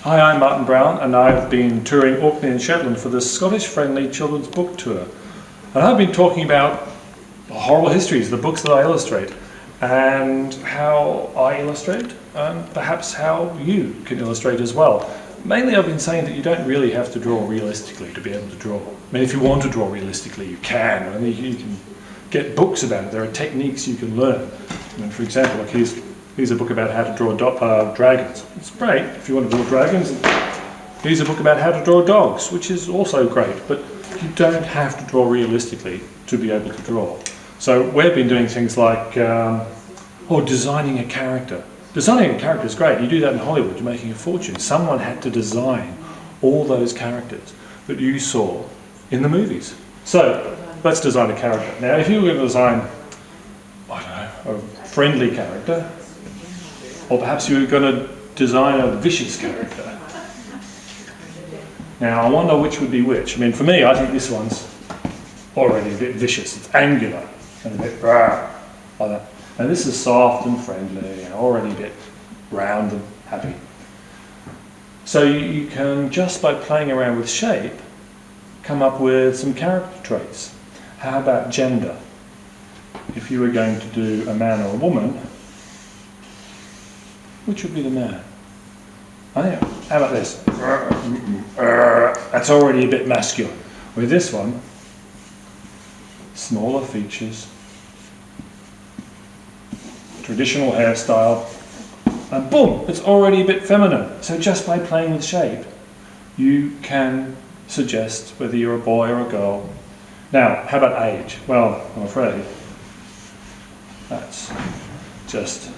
Hi, I'm Martin Brown and I've been touring Orkney and Shetland for the Scottish Friendly Children's Book Tour. And I've been talking about Horrible Histories, the books that I illustrate, and how I illustrate, and perhaps how you can illustrate as well. Mainly I've been saying that you don't really have to draw realistically to be able to draw. I mean, if you want to draw realistically, you can. I mean, you can get books about it. There are techniques you can learn. I mean, for example, like here's a book about how to draw dragons. It's great if you want to draw dragons. Here's a book about how to draw dogs, which is also great, but you don't have to draw realistically to be able to draw. So we've been doing things like designing a character. Designing a character is great. You do that in Hollywood, you're making a fortune. Someone had to design all those characters that you saw in the movies. So let's design a character. Now, if you were going to design, I don't know, a friendly character, or perhaps you were going to design a vicious character. Now, I wonder which would be which. I mean, for me, I think this one's already a bit vicious. It's angular and a bit like that. And this is soft and friendly and already a bit round and happy. So you can, just by playing around with shape, come up with some character traits. How about gender? If you were going to do a man or a woman, which would be the man? How about this? That's already a bit masculine. With this one, smaller features, traditional hairstyle, and boom, it's already a bit feminine. So just by playing with shape, you can suggest whether you're a boy or a girl. Now, how about age? Well, I'm afraid that's just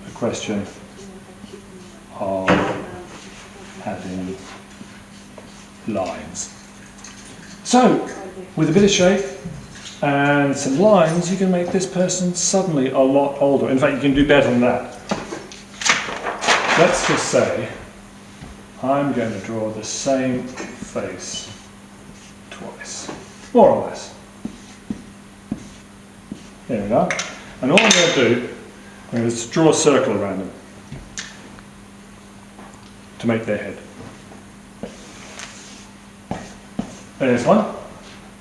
a question of having lines. So, with a bit of shape and some lines, you can make this person suddenly a lot older. In fact, you can do better than that. Let's just say I'm going to draw the same face twice, more or less. There we go. And all I'm going to do is draw a circle around them to make their head. There's one,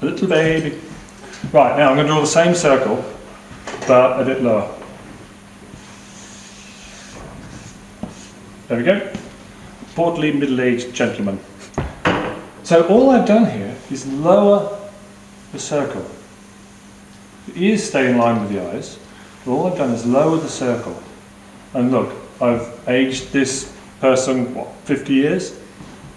a little baby. Right, now I'm going to draw the same circle, but a bit lower. There we go. Portly, middle-aged gentleman. So all I've done here is lower the circle. The ears stay in line with the eyes, but all I've done is lower the circle. And look, I've aged this person, 50 years?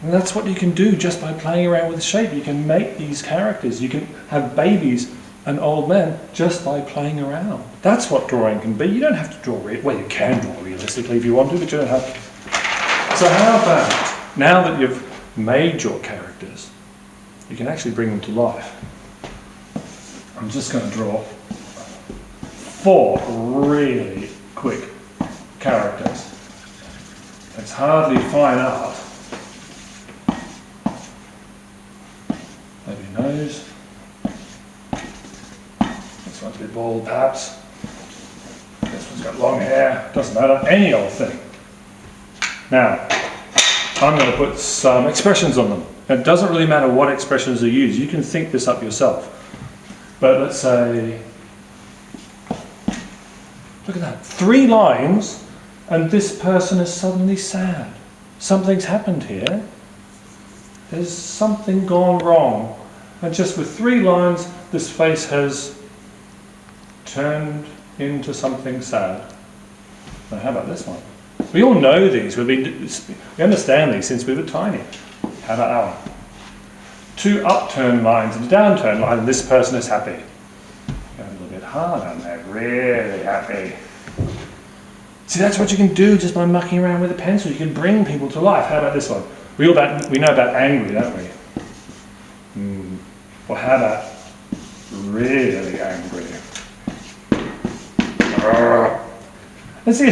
And that's what you can do just by playing around with the shape. You can make these characters. You can have babies and old men just by playing around. That's what drawing can be. You don't have to draw, well, you can draw realistically if you want to, but you don't have to. So how about, now that you've made your characters, you can actually bring them to life. I'm just going to draw 4 really quick characters. It's hardly fine art. Maybe nose. This one's a bit bald perhaps. This one's got long hair. Doesn't matter. Any old thing. Now, I'm going to put some expressions on them. It doesn't really matter what expressions are used. You can think this up yourself. But let's say, look at that, 3 lines and this person is suddenly sad. Something's happened here. There's something gone wrong. And just with 3 lines, this face has turned into something sad. Now how about this one? We all know these. We understand these since we were tiny. How about that one? 2 upturned lines and a downturned line, and this person is happy. Go a little bit harder, and they're really happy. See, that's what you can do just by mucking around with a pencil. You can bring people to life. How about this one? We know about angry, don't we? Well, how about really angry? And see,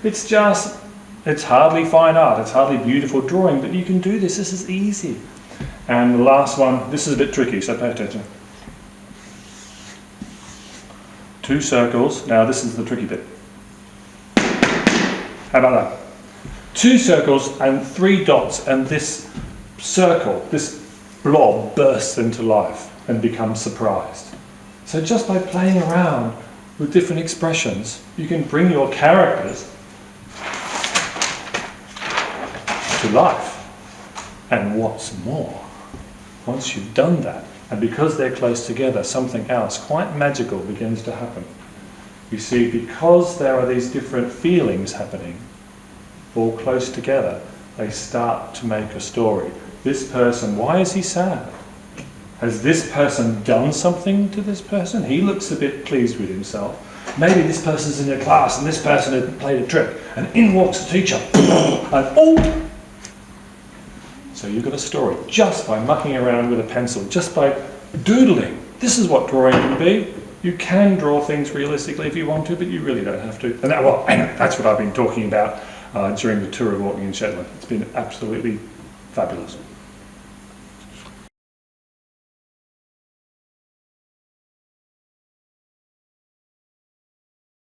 it's hardly fine art. It's hardly beautiful drawing, but you can do this. This is easy. And the last one, this is a bit tricky, so pay attention. 2 circles. Now this is the tricky bit. How about that? 2 circles and 3 dots, and this circle, this blob bursts into life and becomes surprised. So just by playing around with different expressions, you can bring your characters to life. And what's more, once you've done that, and because they're close together, something else quite magical begins to happen. You see, because there are these different feelings happening, all close together, they start to make a story. This person, why is he sad? Has this person done something to this person? He looks a bit pleased with himself. Maybe this person's in their class and this person had played a trick, and in walks the teacher. And oh! So you've got a story just by mucking around with a pencil, just by doodling. This is what drawing can be. You can draw things realistically if you want to, but you really don't have to. And that's what I've been talking about during the tour of walking in Shetland. It's been absolutely fabulous.